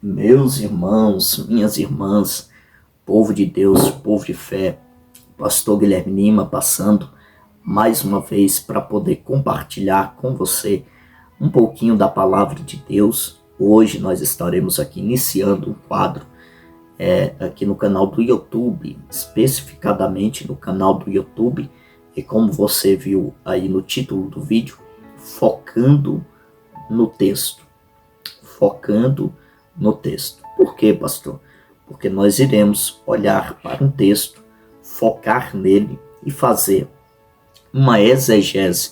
Meus irmãos, minhas irmãs, povo de Deus, povo de fé, pastor Guilherme Lima passando mais uma vez para poder compartilhar com você um pouquinho da palavra de Deus. Hoje nós estaremos aqui iniciando um quadro aqui no canal do YouTube, especificadamente no canal do YouTube, e como você viu aí no título do vídeo, focando no texto. Focando no texto. Por quê, pastor? Porque nós iremos olhar para um texto, focar nele e fazer uma exegese,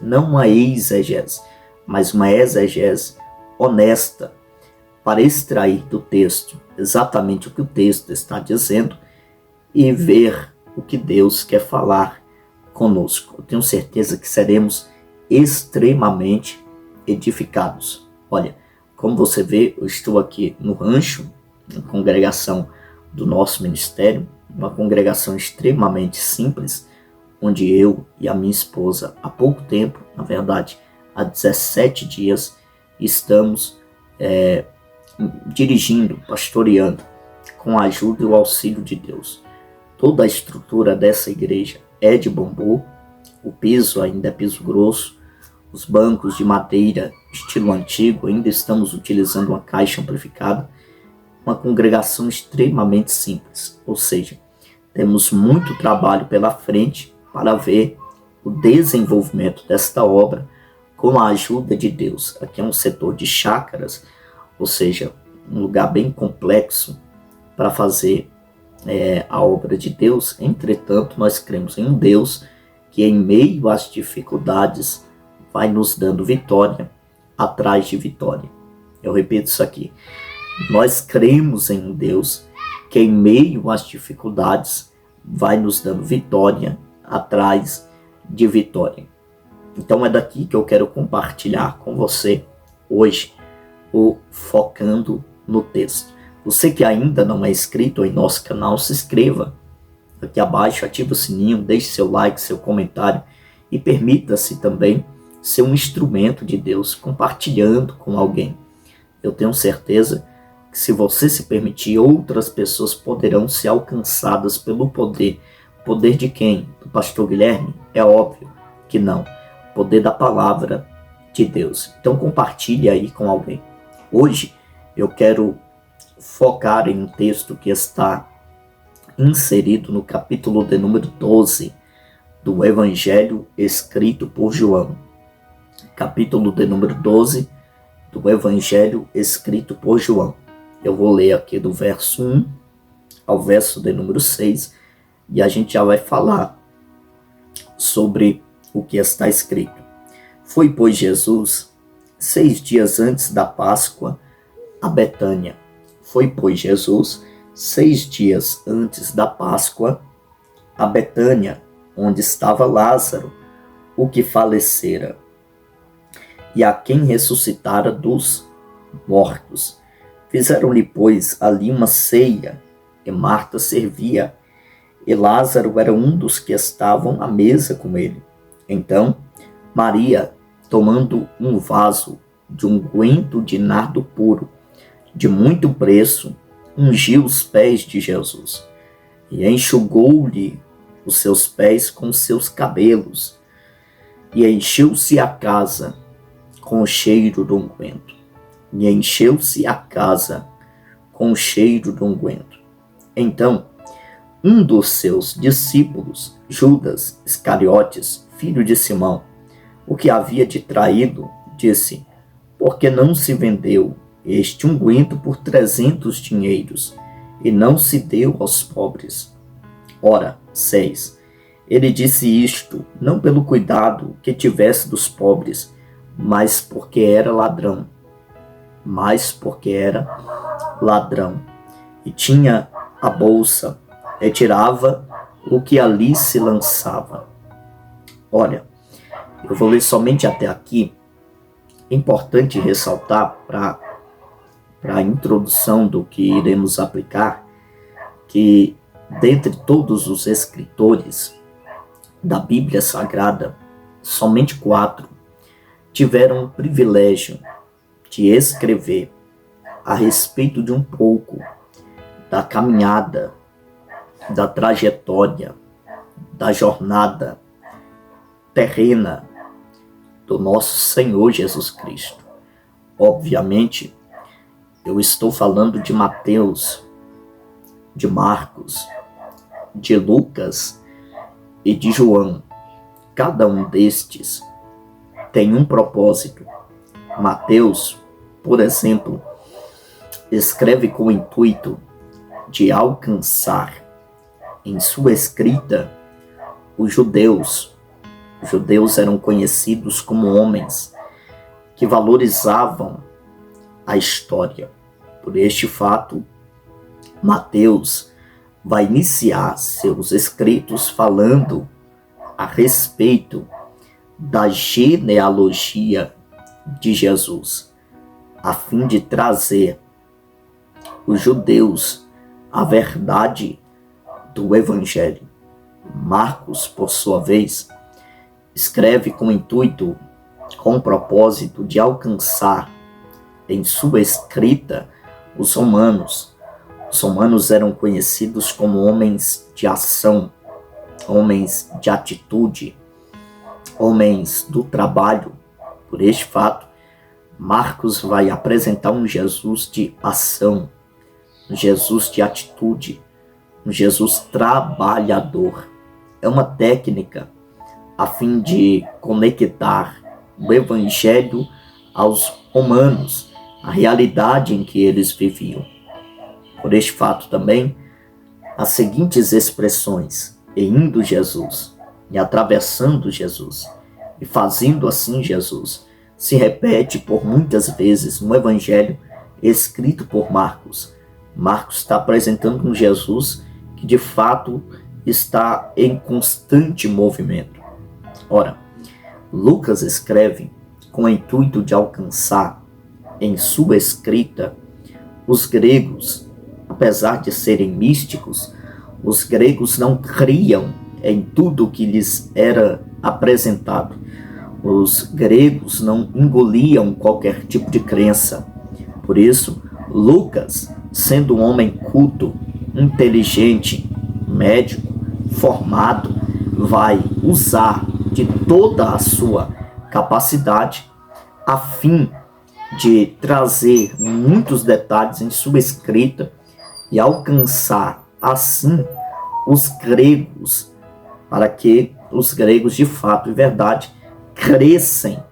não uma exegese, mas uma exegese honesta para extrair do texto exatamente o que o texto está dizendo e ver o que Deus quer falar conosco. Eu tenho certeza que seremos extremamente edificados. Olha, como você vê, eu estou aqui no rancho, na congregação do nosso ministério, uma congregação extremamente simples, onde eu e a minha esposa, há pouco tempo, na verdade, há 17 dias, estamos dirigindo, pastoreando, com a ajuda e o auxílio de Deus. Toda a estrutura dessa igreja é de bambu, o piso ainda é piso grosso, os bancos de madeira estilo antigo, ainda estamos utilizando uma caixa amplificada, uma congregação extremamente simples, ou seja, temos muito trabalho pela frente para ver o desenvolvimento desta obra com a ajuda de Deus. Aqui é um setor de chácaras, ou seja, um lugar bem complexo para fazer a obra de Deus. Entretanto, nós cremos em um Deus que em meio às dificuldades vai nos dando vitória atrás de vitória. Eu repito isso aqui. Nós cremos em um Deus que em meio às dificuldades vai nos dando vitória atrás de vitória. Então é daqui que eu quero compartilhar com você hoje o Focando no Texto. Você que ainda não é inscrito em nosso canal, se inscreva aqui abaixo, ative o sininho, deixe seu like, seu comentário e permita-se também ser um instrumento de Deus, compartilhando com alguém. Eu tenho certeza que se você se permitir, outras pessoas poderão ser alcançadas pelo poder. Poder de quem? Do pastor Guilherme? É óbvio que não. Poder da palavra de Deus. Então compartilhe aí com alguém. Hoje eu quero focar em um texto que está inserido no capítulo de número 12 do Evangelho escrito por João. Capítulo de número 12 do Evangelho escrito por João. Eu vou ler aqui do verso 1 ao verso de número 6 e a gente já vai falar sobre o que está escrito. Foi, pois, Jesus 6 dias antes da Páscoa a Betânia. Foi, pois, Jesus 6 dias antes da Páscoa a Betânia, onde estava Lázaro, o que falecera, e a quem ressuscitara dos mortos. Fizeram-lhe, pois, ali uma ceia, e Marta servia, e Lázaro era um dos que estavam à mesa com ele. Então, Maria, tomando um vaso de unguento de nardo puro, de muito preço, ungiu os pés de Jesus, e enxugou-lhe os seus pés com seus cabelos, e encheu-se a casa com o cheiro do unguento. E encheu-se a casa com o cheiro do unguento. Então, um dos seus discípulos, Judas Iscariotes, filho de Simão, o que havia de traí-lo, disse: por que não se vendeu este unguento por 300 dinheiros, e não se deu aos pobres? Ora, 6. Ele disse isto, não pelo cuidado que tivesse dos pobres, mas porque era ladrão. E tinha a bolsa, retirava o que ali se lançava. Olha, eu vou ler somente até aqui. É importante ressaltar para a introdução do que iremos aplicar, que dentre todos os escritores da Bíblia Sagrada, somente 4 tiveram o privilégio de escrever a respeito de um pouco da caminhada, da trajetória, da jornada terrena do nosso Senhor Jesus Cristo. Obviamente, eu estou falando de Mateus, de Marcos, de Lucas e de João. Cada um destes tem um propósito. Mateus, por exemplo, escreve com o intuito de alcançar em sua escrita os judeus. Os judeus eram conhecidos como homens que valorizavam a história. Por este fato, Mateus vai iniciar seus escritos falando a respeito da genealogia de Jesus, a fim de trazer os judeus a verdade do Evangelho. Marcos, por sua vez, escreve com o intuito, com o propósito de alcançar em sua escrita os romanos. Os romanos eram conhecidos como homens de ação, homens de atitude, homens do trabalho. Por este fato, Marcos vai apresentar um Jesus de ação, um Jesus de atitude, um Jesus trabalhador. É uma técnica a fim de conectar o Evangelho aos romanos, a realidade em que eles viviam. Por este fato também, as seguintes expressões: e indo Jesus, e atravessando Jesus, e fazendo assim Jesus, se repete por muitas vezes no Evangelho escrito por Marcos. Marcos está apresentando um Jesus que de fato está em constante movimento. Ora, Lucas escreve com o intuito de alcançar em sua escrita os gregos. Apesar de serem místicos, os gregos não criam em tudo que lhes era apresentado. Os gregos não engoliam qualquer tipo de crença. Por isso, Lucas, sendo um homem culto, inteligente, médico, formado, vai usar de toda a sua capacidade a fim de trazer muitos detalhes em sua escrita e alcançar assim os gregos, para que os gregos de fato e verdade crescem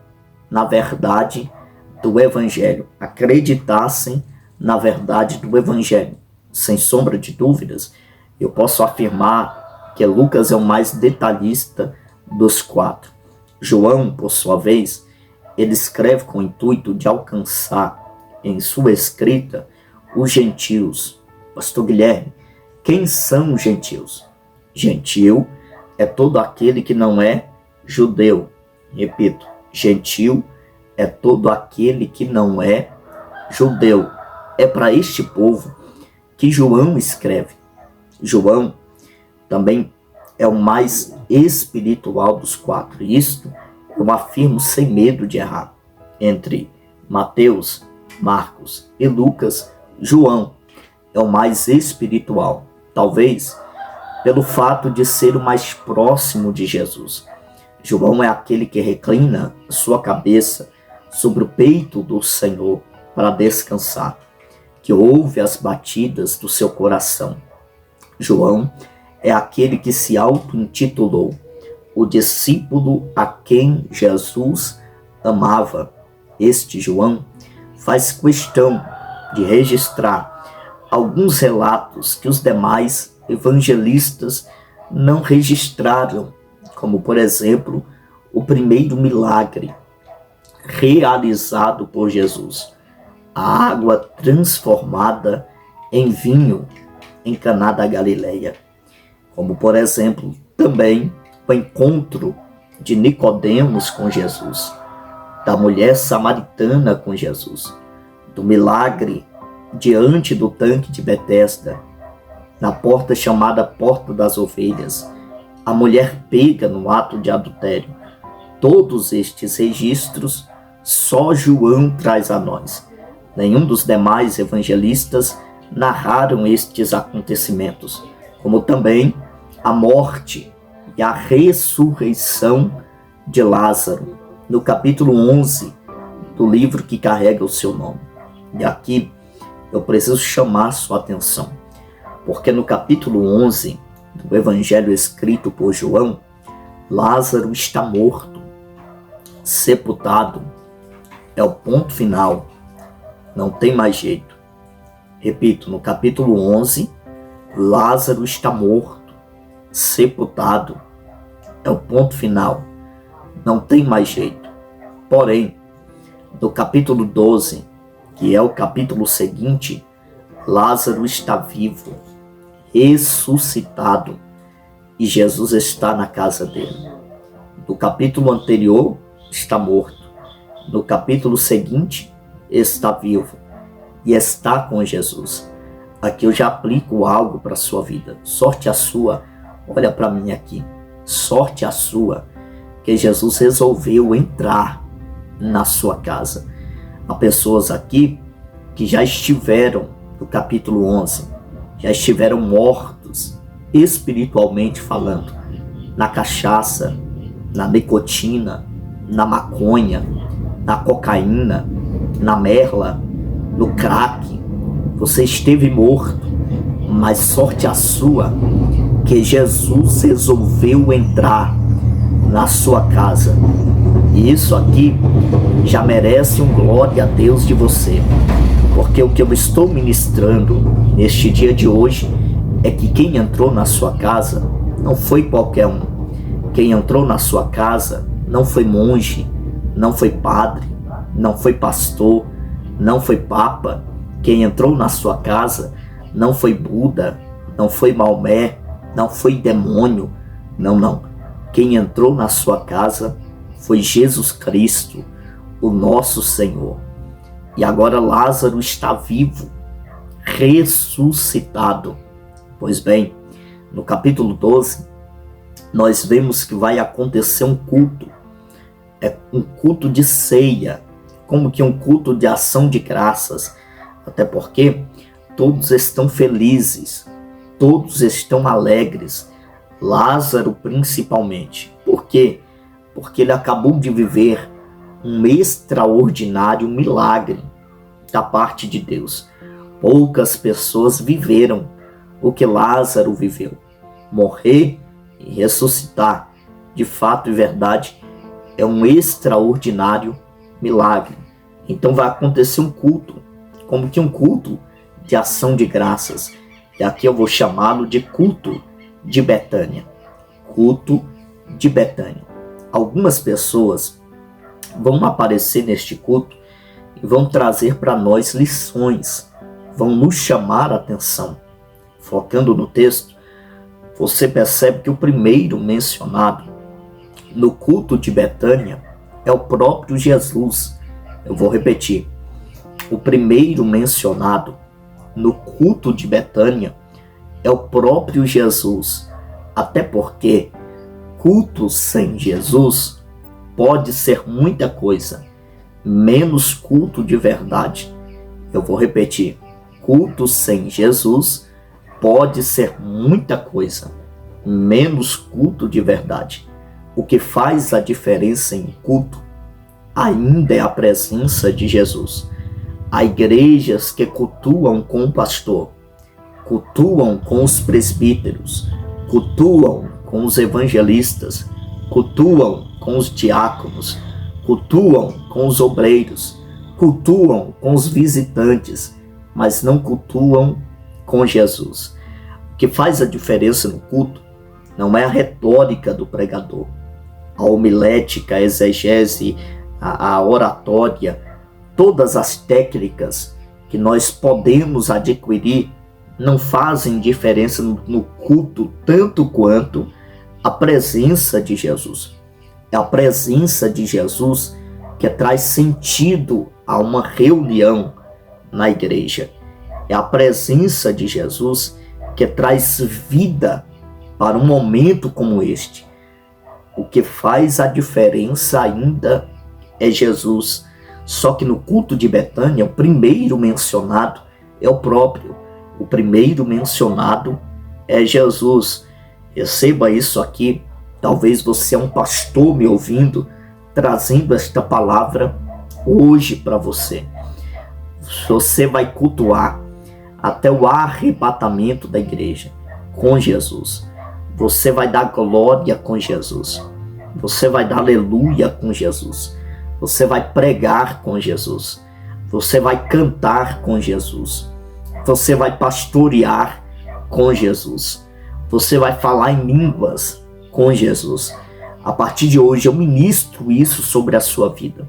na verdade do Evangelho, acreditassem na verdade do Evangelho. Sem sombra de dúvidas, eu posso afirmar que Lucas é o mais detalhista dos quatro. João, por sua vez, ele escreve com o intuito de alcançar em sua escrita os gentios. Pastor Guilherme, quem são os gentios? Gentil é todo aquele que não é judeu. Repito, gentil é todo aquele que não é judeu. É para este povo que João escreve. João também é o mais espiritual dos quatro. Isto eu afirmo sem medo de errar. Entre Mateus, Marcos e Lucas, João é o mais espiritual. Talvez pelo fato de ser o mais próximo de Jesus. João é aquele que reclina sua cabeça sobre o peito do Senhor para descansar, que ouve as batidas do seu coração. João é aquele que se auto-intitulou o discípulo a quem Jesus amava. Este João faz questão de registrar alguns relatos que os demais evangelistas não registraram, como, por exemplo, o primeiro milagre realizado por Jesus, a água transformada em vinho em Caná da Galileia, como, por exemplo, também o encontro de Nicodemos com Jesus, da mulher samaritana com Jesus, do milagre diante do tanque de Betesda, na porta chamada Porta das Ovelhas, a mulher pega no ato de adultério. Todos estes registros só João traz a nós. Nenhum dos demais evangelistas narraram estes acontecimentos, como também a morte e a ressurreição de Lázaro, no capítulo 11 do livro que carrega o seu nome. E aqui eu preciso chamar sua atenção, porque no capítulo 11 do evangelho escrito por João, Lázaro está morto, sepultado. É o ponto final, não tem mais jeito. Repito, no capítulo 11, Lázaro está morto, sepultado. É o ponto final, não tem mais jeito. Porém, no capítulo 12, que é o capítulo seguinte, Lázaro está vivo, ressuscitado, e Jesus está na casa dele. No capítulo anterior, está morto. No capítulo seguinte, está vivo e está com Jesus. Aqui eu já aplico algo para a sua vida. Sorte a sua, olha para mim aqui. Sorte a sua, que Jesus resolveu entrar na sua casa. Há pessoas aqui que já estiveram no capítulo 11, já estiveram mortos, espiritualmente falando, na cachaça, na nicotina, na maconha, na cocaína, na merla, no crack. Você esteve morto, mas sorte a sua que Jesus resolveu entrar na sua casa. E isso aqui já merece um glória a Deus de você, porque o que eu estou ministrando neste dia de hoje é que quem entrou na sua casa não foi qualquer um. Quem entrou na sua casa não foi monge, não foi padre, não foi pastor, não foi papa. Quem entrou na sua casa não foi Buda, não foi Maomé, não foi demônio. Não. Quem entrou na sua casa foi Jesus Cristo, o nosso Senhor. E agora Lázaro está vivo, ressuscitado. Pois bem, no capítulo 12, nós vemos que vai acontecer um culto. É um culto de ceia, como que um culto de ação de graças. Até porque todos estão felizes, todos estão alegres. Lázaro principalmente. Por quê? Porque ele acabou de viver um extraordinário milagre da parte de Deus. Poucas pessoas viveram o que Lázaro viveu. Morrer e ressuscitar, de fato e verdade, é um extraordinário milagre. Então vai acontecer um culto, como que um culto de ação de graças. E aqui eu vou chamá-lo de culto de Betânia. Culto de Betânia. Algumas pessoas vão aparecer neste culto e vão trazer para nós lições, vão nos chamar a atenção. Focando no texto, você percebe que o primeiro mencionado no culto de Betânia é o próprio Jesus. Eu vou repetir. O primeiro mencionado no culto de Betânia é o próprio Jesus. Até porque culto sem Jesus pode ser muita coisa, menos culto de verdade. Eu vou repetir. Culto sem Jesus pode ser muita coisa, menos culto de verdade. O que faz a diferença em culto ainda é a presença de Jesus. Há igrejas que cultuam com o pastor, cultuam com os presbíteros, cultuam com os evangelistas, cultuam com os diáconos, cultuam com os obreiros, cultuam com os visitantes, mas não cultuam com Jesus. O que faz a diferença no culto não é a retórica do pregador, a homilética, a exegese, a oratória, todas as técnicas que nós podemos adquirir não fazem diferença no culto tanto quanto a presença de Jesus. É a presença de Jesus que traz sentido a uma reunião na igreja. É a presença de Jesus que traz vida para um momento como este. O que faz a diferença ainda é Jesus. Só que no culto de Betânia, o primeiro mencionado é o próprio. O primeiro mencionado é Jesus. Receba isso aqui. Talvez você é um pastor me ouvindo, trazendo esta palavra hoje para você. Você vai cultuar até o arrebatamento da igreja com Jesus. Você vai dar glória com Jesus. Você vai dar aleluia com Jesus. Você vai pregar com Jesus. Você vai cantar com Jesus. Você vai pastorear com Jesus. Você vai falar em línguas com Jesus. A partir de hoje eu ministro isso sobre a sua vida.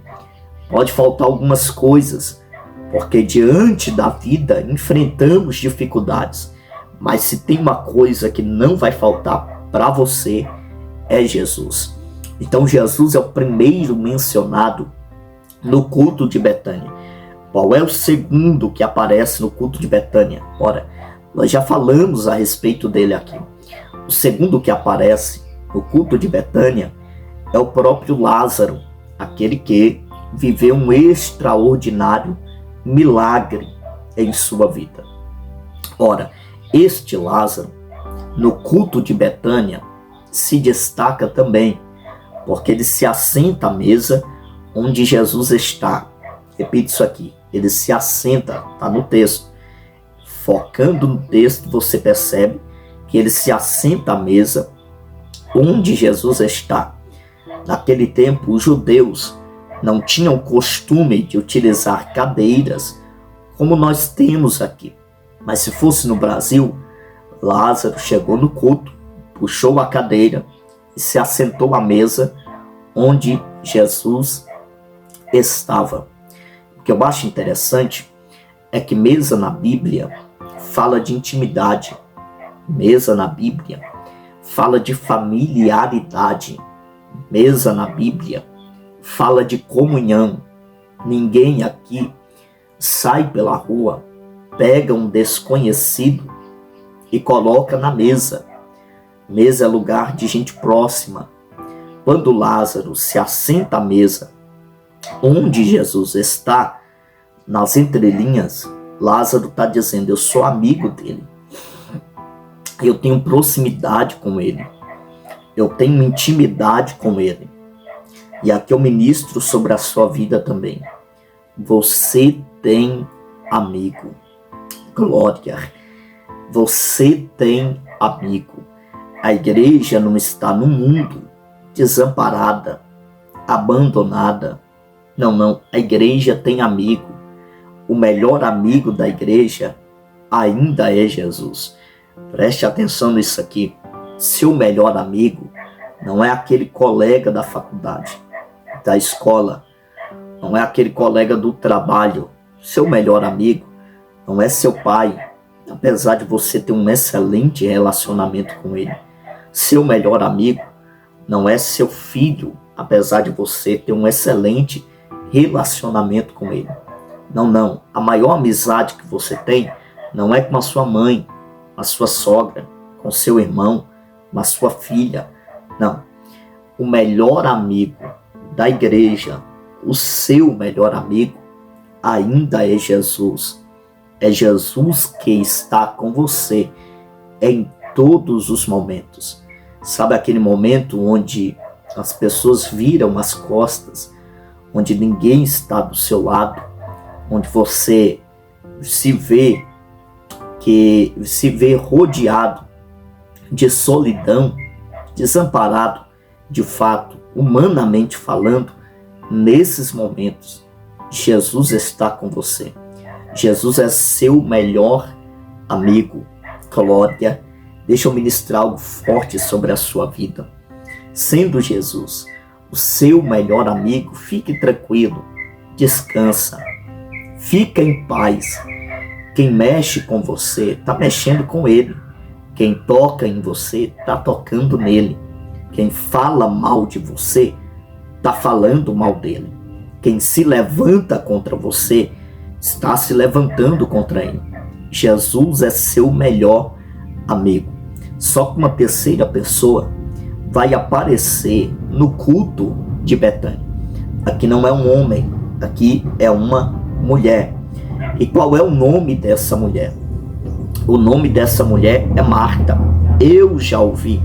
Pode faltar algumas coisas, porque diante da vida enfrentamos dificuldades. Mas se tem uma coisa que não vai faltar para você, é Jesus. Então Jesus é o primeiro mencionado no culto de Betânia. Qual é o segundo que aparece no culto de Betânia? Ora, nós já falamos a respeito dele aqui. O segundo que aparece no culto de Betânia é o próprio Lázaro, aquele que viveu um extraordinário milagre em sua vida. Ora, este Lázaro, no culto de Betânia, se destaca também, porque ele se assenta à mesa onde Jesus está. Repito isso aqui, ele se assenta, está no texto. Focando no texto, você percebe que ele se assenta à mesa onde Jesus está. Naquele tempo, os judeus não tinham o costume de utilizar cadeiras como nós temos aqui. Mas se fosse no Brasil, Lázaro chegou no culto, puxou a cadeira e se assentou à mesa onde Jesus estava. O que eu acho interessante é que mesa na Bíblia fala de intimidade. Mesa na Bíblia fala de familiaridade. Mesa na Bíblia fala de comunhão. Ninguém aqui sai pela rua, pega um desconhecido e coloca na mesa. Mesa é lugar de gente próxima. Quando Lázaro se assenta à mesa onde Jesus está, nas entrelinhas, Lázaro está dizendo: eu sou amigo dele, eu tenho proximidade com ele, eu tenho intimidade com ele. E aqui eu ministro sobre a sua vida também. Você tem amigo. Glória. Você tem amigo. A igreja não está no mundo desamparada, abandonada. Não. A igreja tem amigo. O melhor amigo da igreja ainda é Jesus. Preste atenção nisso aqui. Seu melhor amigo não é aquele colega da faculdade, da escola, não é aquele colega do trabalho. Seu melhor amigo não é seu pai, apesar de você ter um excelente relacionamento com ele. Seu melhor amigo não é seu filho, apesar de você ter um excelente relacionamento com ele. Não. A maior amizade que você tem não é com a sua mãe, a sua sogra, com seu irmão, com a sua filha. Não. O melhor amigo da igreja, o seu melhor amigo, ainda é Jesus. É Jesus que está com você em todos os momentos. Sabe aquele momento onde as pessoas viram as costas, onde ninguém está do seu lado, onde você se vê rodeado de solidão, desamparado, de fato, humanamente falando? Nesses momentos, Jesus está com você. Jesus é seu melhor amigo. Glória. Deixa eu ministrar algo forte sobre a sua vida. Sendo Jesus o seu melhor amigo, fique tranquilo, descansa, fica em paz. Quem mexe com você está mexendo com ele. Quem toca em você está tocando nele. Quem fala mal de você está falando mal dele. Quem se levanta contra você está se levantando contra ele. Jesus é seu melhor amigo. Só que uma terceira pessoa vai aparecer no culto de Betânia. Aqui não é um homem, aqui é uma mulher. E qual é o nome dessa mulher? O nome dessa mulher é Marta. Eu já ouvi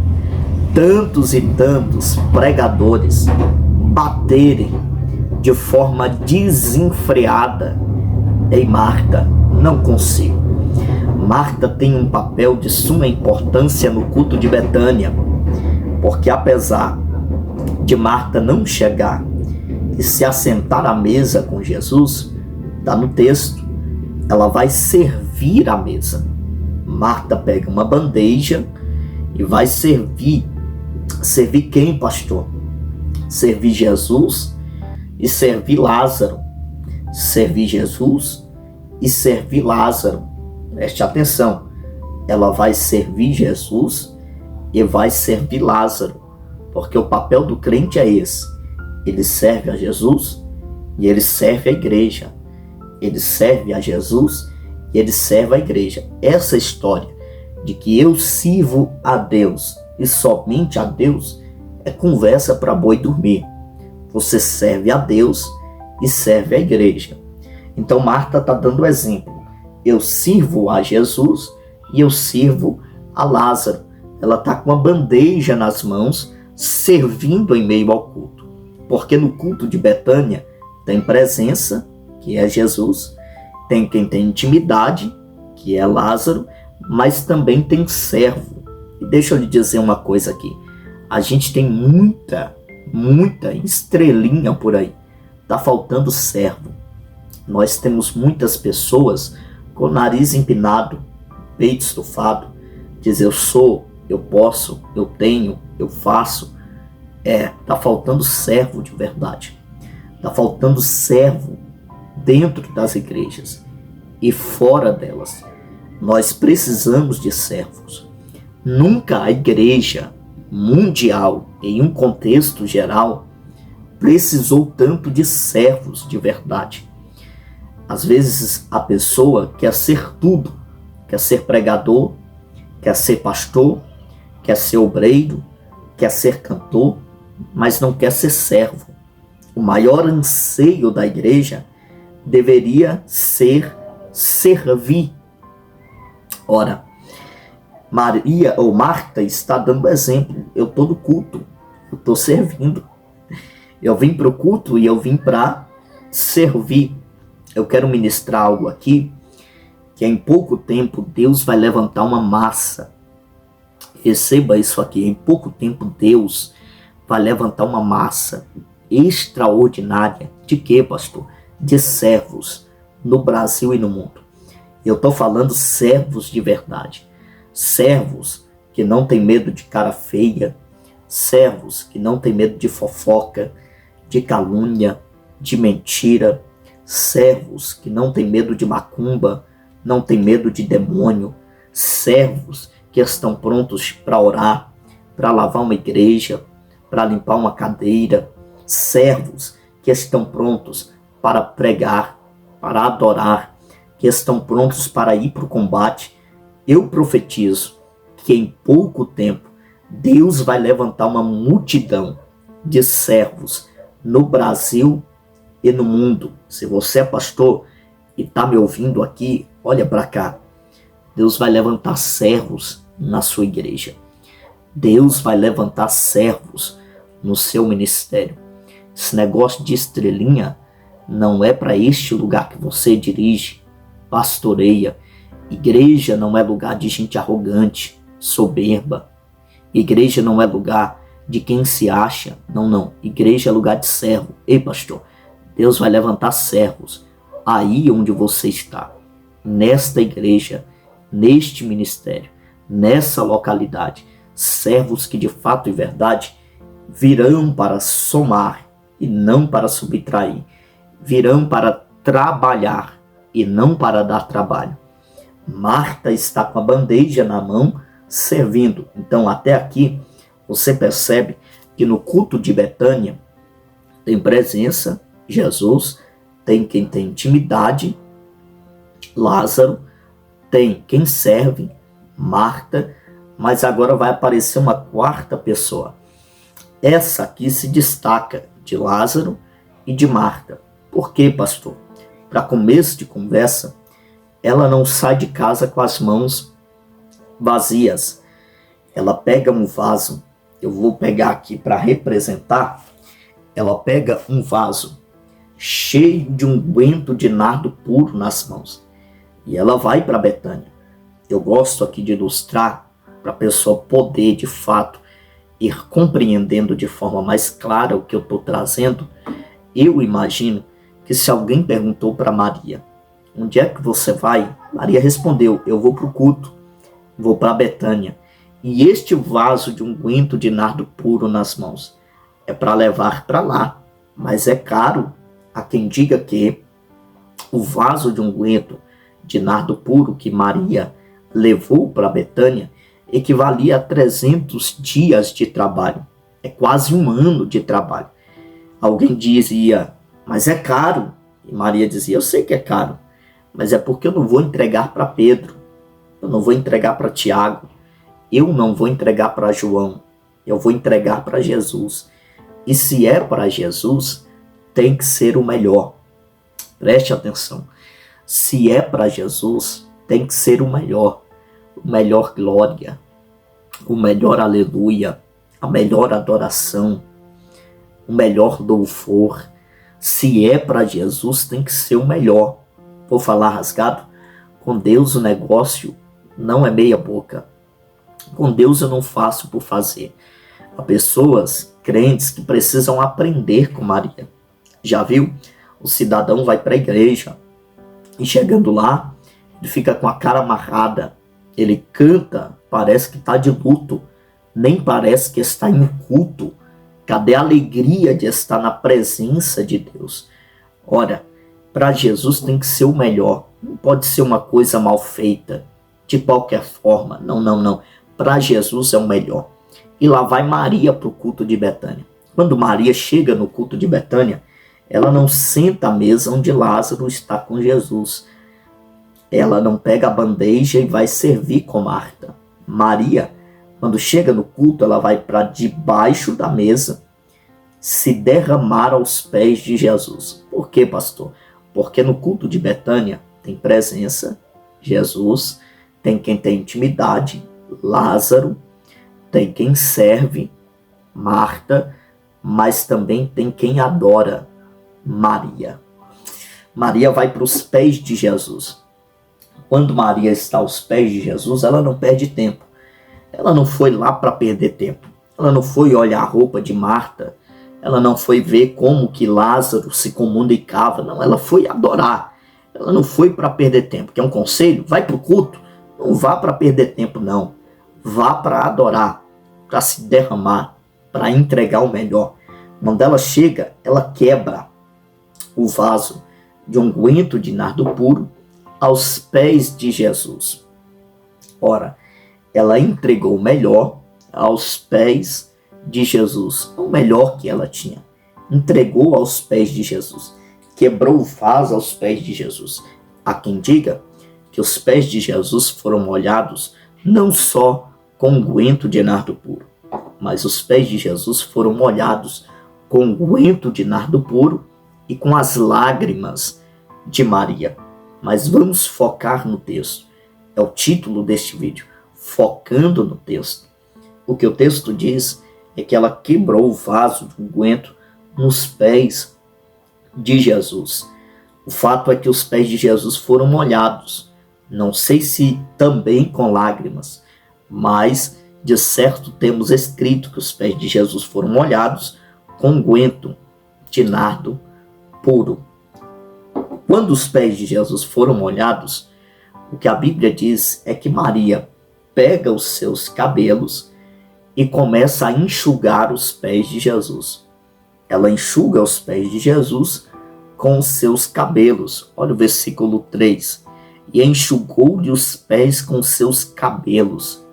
tantos e tantos pregadores baterem de forma desenfreada em Marta. Não consigo. Marta tem um papel de suma importância no culto de Betânia, porque apesar de Marta não chegar e se assentar à mesa com Jesus, está no texto, ela vai servir a mesa. Marta pega uma bandeja e vai servir. Servir quem, pastor? Servir Jesus e servir Lázaro. Servir Jesus e servir Lázaro. Preste atenção. Ela vai servir Jesus e vai servir Lázaro. Porque o papel do crente é esse. Ele serve a Jesus e ele serve a igreja. Ele serve a Jesus e ele serve a igreja. Essa história de que eu sirvo a Deus e somente a Deus é conversa para boi dormir. Você serve a Deus e serve a igreja. Então Marta está dando exemplo. Eu sirvo a Jesus e eu sirvo a Lázaro. Ela está com a bandeja nas mãos, servindo em meio ao culto. Porque no culto de Betânia tem presença, que é Jesus, tem quem tem intimidade, que é Lázaro, mas também tem servo. E deixa eu lhe dizer uma coisa aqui. A gente tem muita estrelinha por aí. Está faltando servo. Nós temos muitas pessoas com o nariz empinado, peito estufado, diz eu sou, eu posso, eu tenho, eu faço. Está faltando servo de verdade. Está faltando servo dentro das igrejas e fora delas. Nós precisamos de servos. Nunca a igreja mundial, em um contexto geral, precisou tanto de servos de verdade. Às vezes a pessoa quer ser tudo, quer ser pregador, quer ser pastor, quer ser obreiro, quer ser cantor, mas não quer ser servo. O maior anseio da igreja deveria ser servir. Ora, Maria ou Marta está dando exemplo. Eu estou no culto, eu estou servindo. Eu vim para o culto e eu vim para servir. Eu quero ministrar algo aqui, que em pouco tempo Deus vai levantar uma massa. Receba isso aqui, em pouco tempo Deus vai levantar uma massa extraordinária. De quê, pastor? De servos no Brasil e no mundo. Eu estou falando servos de verdade. Servos que não tem medo de cara feia. Servos que não tem medo de fofoca, de calúnia, de mentira. Servos que não tem medo de macumba, não tem medo de demônio. Servos que estão prontos para orar, para lavar uma igreja, para limpar uma cadeira. Servos que estão prontos para pregar, para adorar, que estão prontos para ir para o combate. Eu profetizo que em pouco tempo Deus vai levantar uma multidão de servos no Brasil e no mundo. Se você é pastor e está me ouvindo aqui, olha para cá. Deus vai levantar servos na sua igreja. Deus vai levantar servos no seu ministério. Esse negócio de estrelinha não é para este lugar que você dirige, pastoreia. Igreja não é lugar de gente arrogante, soberba. Igreja não é lugar de quem se acha. Não. Igreja é lugar de servo. Ei, pastor, Deus vai levantar servos aí onde você está. Nesta igreja, neste ministério, nessa localidade. Servos que de fato e verdade virão para somar e não para subtrair. Virão para trabalhar e não para dar trabalho. Marta está com a bandeja na mão, servindo. Então, até aqui, você percebe que no culto de Betânia tem presença, Jesus, tem quem tem intimidade, Lázaro, tem quem serve, Marta, mas agora vai aparecer uma quarta pessoa. Essa aqui se destaca de Lázaro e de Marta. Por quê, pastor? Para começo de conversa, ela não sai de casa com as mãos vazias. Ela pega um vaso, eu vou pegar aqui para representar, ela pega um vaso cheio de unguento de nardo puro nas mãos. E ela vai para Betânia. Eu gosto aqui de ilustrar para a pessoa poder, de fato, ir compreendendo de forma mais clara o que eu estou trazendo. Eu imagino que se alguém perguntou para Maria, onde é que você vai? Maria respondeu, eu vou para o culto, vou para Betânia. E este vaso de unguento de nardo puro nas mãos é para levar para lá, mas é caro. Há quem diga que o vaso de unguento de nardo puro que Maria levou para Betânia equivalia a 300 dias de trabalho. É quase um ano de trabalho. Alguém dizia, mas é caro. E Maria dizia, eu sei que é caro, mas é porque eu não vou entregar para Pedro, eu não vou entregar para Tiago, eu não vou entregar para João, eu vou entregar para Jesus. E se é para Jesus, tem que ser o melhor. Preste atenção. Se é para Jesus, tem que ser o melhor glória, o melhor aleluia, a melhor adoração, o melhor louvor. Se é para Jesus, tem que ser o melhor. Vou falar rasgado? Com Deus o negócio não é meia boca. Com Deus eu não faço por fazer. Há pessoas crentes que precisam aprender com Maria. Já viu? O cidadão vai para a igreja e chegando lá, ele fica com a cara amarrada. Ele canta, parece que está de luto. Nem parece que está em culto. Cadê a alegria de estar na presença de Deus? Ora, para Jesus tem que ser o melhor. Não pode ser uma coisa mal feita, de qualquer forma. Não. Para Jesus é o melhor. E lá vai Maria para o culto de Betânia. Quando Maria chega no culto de Betânia, ela não senta à mesa onde Lázaro está com Jesus. Ela não pega a bandeja e vai servir com Marta. Maria, quando chega no culto, ela vai para debaixo da mesa se derramar aos pés de Jesus. Por quê, pastor? Porque no culto de Betânia tem presença, Jesus, tem quem tem intimidade, Lázaro, tem quem serve, Marta, mas também tem quem adora, Maria. Maria vai para os pés de Jesus. Quando Maria está aos pés de Jesus, ela não perde tempo. Ela não foi lá para perder tempo. Ela não foi olhar a roupa de Marta. Ela não foi ver como que Lázaro se comunicava. Não, ela foi adorar. Ela não foi para perder tempo. Quer um conselho? Vai para o culto. Não vá para perder tempo, não. Vá para adorar, para se derramar, para entregar o melhor. Quando ela chega, ela quebra o vaso de unguento de nardo puro aos pés de Jesus. Ora, ela entregou o melhor aos pés de Jesus, o melhor que ela tinha. Entregou aos pés de Jesus, quebrou o vaso aos pés de Jesus. Há quem diga que os pés de Jesus foram molhados não só com unguento de nardo puro, mas os pés de Jesus foram molhados com unguento de nardo puro e com as lágrimas de Maria. Mas vamos focar no texto. É o título deste vídeo, focando no texto. O que o texto diz é que ela quebrou o vaso de unguento nos pés de Jesus. O fato é que os pés de Jesus foram molhados. Não sei se também com lágrimas, mas de certo temos escrito que os pés de Jesus foram molhados com unguento de nardo puro. Quando os pés de Jesus foram molhados, o que a Bíblia diz é que Maria pega os seus cabelos e começa a enxugar os pés de Jesus. Ela enxuga os pés de Jesus com os seus cabelos. Olha o versículo 3. E enxugou-lhe os pés com os seus cabelos,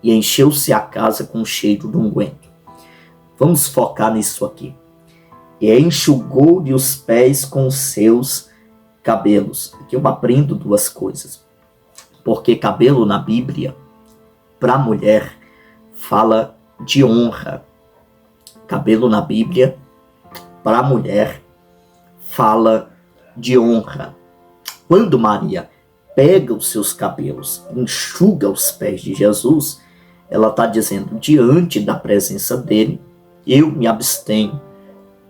e encheu-se a casa com o cheiro do unguento. Vamos focar nisso aqui. E enxugou-lhe os pés com os seus cabelos. Aqui eu aprendo duas coisas. Porque cabelo na Bíblia, para a mulher, fala de honra. Cabelo na Bíblia, para a mulher, fala de honra. Quando Maria pega os seus cabelos, enxuga os pés de Jesus, ela está dizendo, diante da presença dele, eu me abstenho,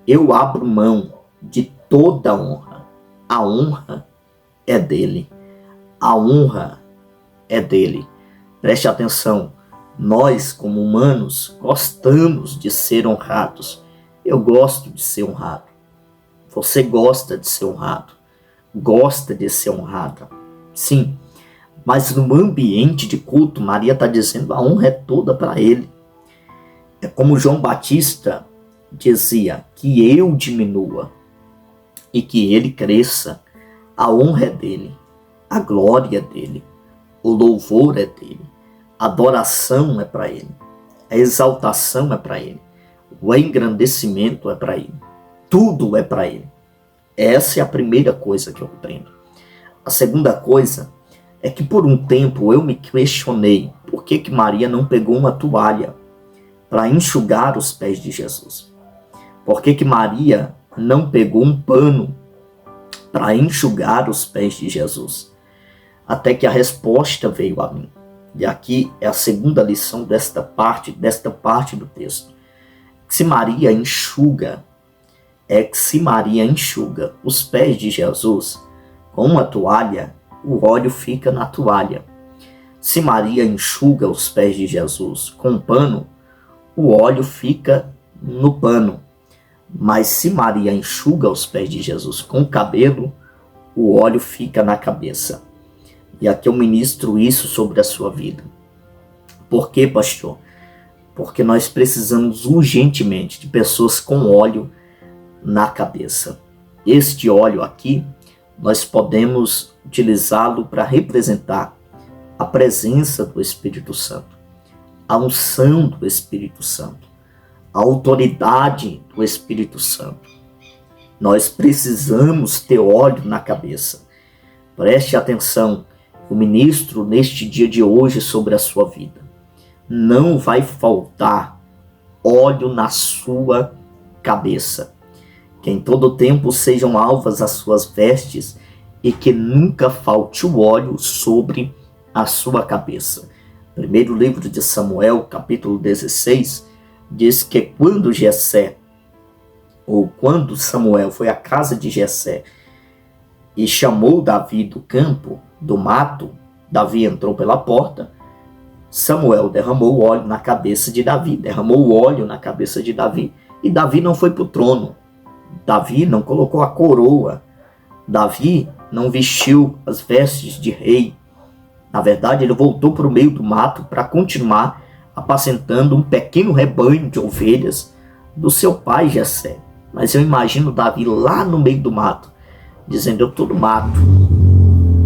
eu abro mão de toda a honra. A honra é dele. A honra é dele. Preste atenção, nós como humanos gostamos de ser honrados. Eu gosto de ser honrado. Você gosta de ser honrado. Gosta de ser honrada. Sim, mas no ambiente de culto, Maria está dizendo a honra é toda para ele. É como João Batista dizia, que eu diminua e que ele cresça. A honra é dele, a glória é dele, o louvor é dele, a adoração é para ele, a exaltação é para ele, o engrandecimento é para ele, tudo é para ele. Essa é a primeira coisa que eu aprendo. A segunda coisa é que por um tempo eu me questionei por que Maria não pegou uma toalha para enxugar os pés de Jesus. Por que Maria não pegou um pano para enxugar os pés de Jesus? Até que a resposta veio a mim. E aqui é a segunda lição desta parte do texto. Se Maria enxuga os pés de Jesus com uma toalha, o óleo fica na toalha. Se Maria enxuga os pés de Jesus com um pano, o óleo fica no pano. Mas se Maria enxuga os pés de Jesus com o cabelo, o óleo fica na cabeça. E aqui eu ministro isso sobre a sua vida. Por quê, pastor? Porque nós precisamos urgentemente de pessoas com óleo na cabeça. Este óleo aqui, nós podemos utilizá-lo para representar a presença do Espírito Santo, a unção do Espírito Santo, a autoridade do Espírito Santo. Nós precisamos ter óleo na cabeça. Preste atenção, eu ministro neste dia de hoje sobre a sua vida. Não vai faltar óleo na sua cabeça. Que em todo tempo sejam alvas as suas vestes e que nunca falte o óleo sobre a sua cabeça. Primeiro livro de Samuel, capítulo 16, diz que quando Samuel foi à casa de Jessé e chamou Davi do campo, do mato, Davi entrou pela porta, Samuel derramou óleo na cabeça de Davi, e Davi não foi para o trono, Davi não colocou a coroa, Davi não vestiu as vestes de rei. Na verdade, ele voltou para o meio do mato para continuar apacentando um pequeno rebanho de ovelhas do seu pai Jessé. Mas eu imagino Davi lá no meio do mato, dizendo, eu estou no mato,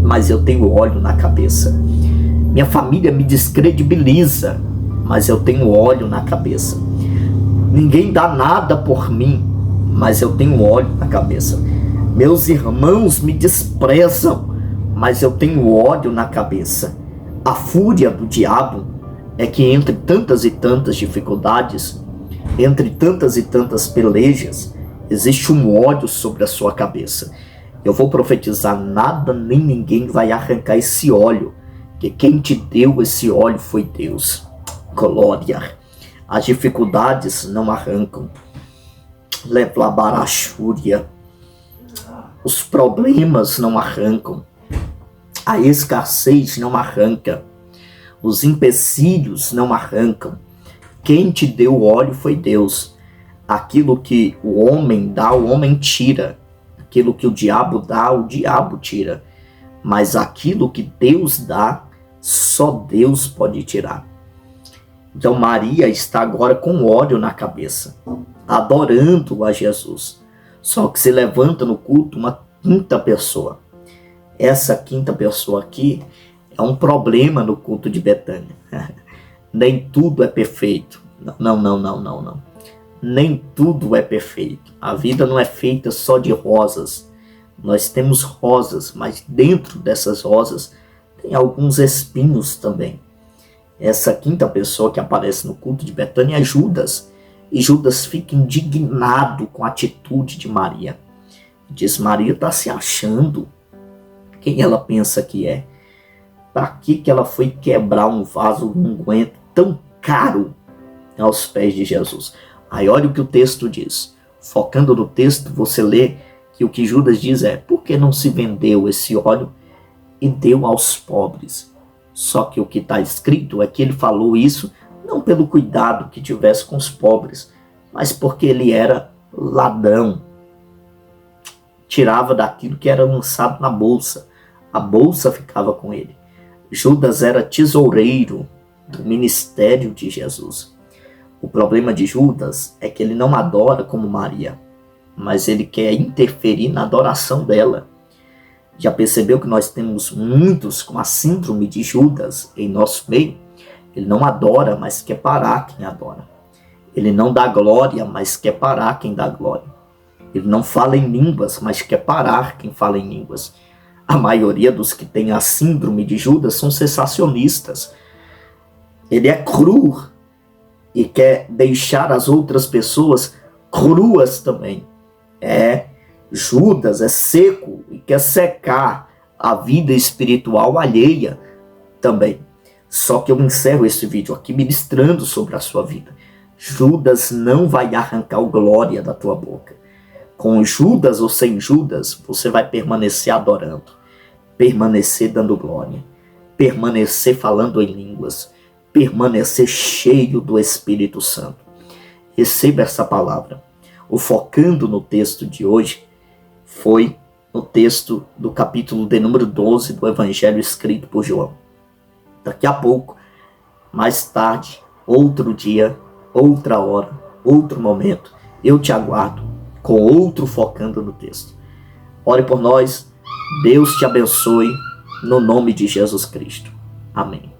mas eu tenho óleo na cabeça. Minha família me descredibiliza, mas eu tenho óleo na cabeça. Ninguém dá nada por mim, mas eu tenho óleo na cabeça. Meus irmãos me desprezam, mas eu tenho óleo na cabeça. A fúria do diabo é que entre tantas e tantas dificuldades, entre tantas e tantas pelejas, existe um óleo sobre a sua cabeça. Eu vou profetizar, nada nem ninguém vai arrancar esse óleo, que quem te deu esse óleo foi Deus. Glória. As dificuldades não arrancam. Levabarachúria. Os problemas não arrancam. A escassez não arranca. Os empecilhos não arrancam. Quem te deu o óleo foi Deus. Aquilo que o homem dá, o homem tira. Aquilo que o diabo dá, o diabo tira. Mas aquilo que Deus dá, só Deus pode tirar. Então Maria está agora com óleo na cabeça, adorando a Jesus. Só que se levanta no culto uma quinta pessoa. Essa quinta pessoa aqui é um problema no culto de Betânia. Nem tudo é perfeito. Não. Nem tudo é perfeito. A vida não é feita só de rosas. Nós temos rosas, mas dentro dessas rosas tem alguns espinhos também. Essa quinta pessoa que aparece no culto de Betânia é Judas. E Judas fica indignado com a atitude de Maria. Diz, Maria está se achando. Quem ela pensa que é? Para que ela foi quebrar um vaso, um unguento tão caro aos pés de Jesus? Aí olha o que o texto diz. Focando no texto, você lê que o que Judas diz é: por que não se vendeu esse óleo e deu aos pobres? Só que o que está escrito é que ele falou isso não pelo cuidado que tivesse com os pobres, mas porque ele era ladrão. Tirava daquilo que era lançado na bolsa. A bolsa ficava com ele. Judas era tesoureiro do ministério de Jesus. O problema de Judas é que ele não adora como Maria, mas ele quer interferir na adoração dela. Já percebeu que nós temos muitos com a síndrome de Judas em nosso meio? Ele não adora, mas quer parar quem adora. Ele não dá glória, mas quer parar quem dá glória. Ele não fala em línguas, mas quer parar quem fala em línguas. A maioria dos que tem a síndrome de Judas são cessacionistas. Ele é cru e quer deixar as outras pessoas cruas também. Judas é seco e quer secar a vida espiritual alheia também. Só que eu encerro esse vídeo aqui ministrando sobre a sua vida. Judas não vai arrancar o glória da tua boca. Com Judas ou sem Judas, você vai permanecer adorando, permanecer dando glória, permanecer falando em línguas, permanecer cheio do Espírito Santo. Receba essa palavra. O focando no texto de hoje foi no texto do capítulo de número 12 do Evangelho escrito por João. Daqui a pouco, mais tarde, outro dia, outra hora, outro momento, eu te aguardo com outro focando no texto. Ore por nós, Deus te abençoe, no nome de Jesus Cristo. Amém.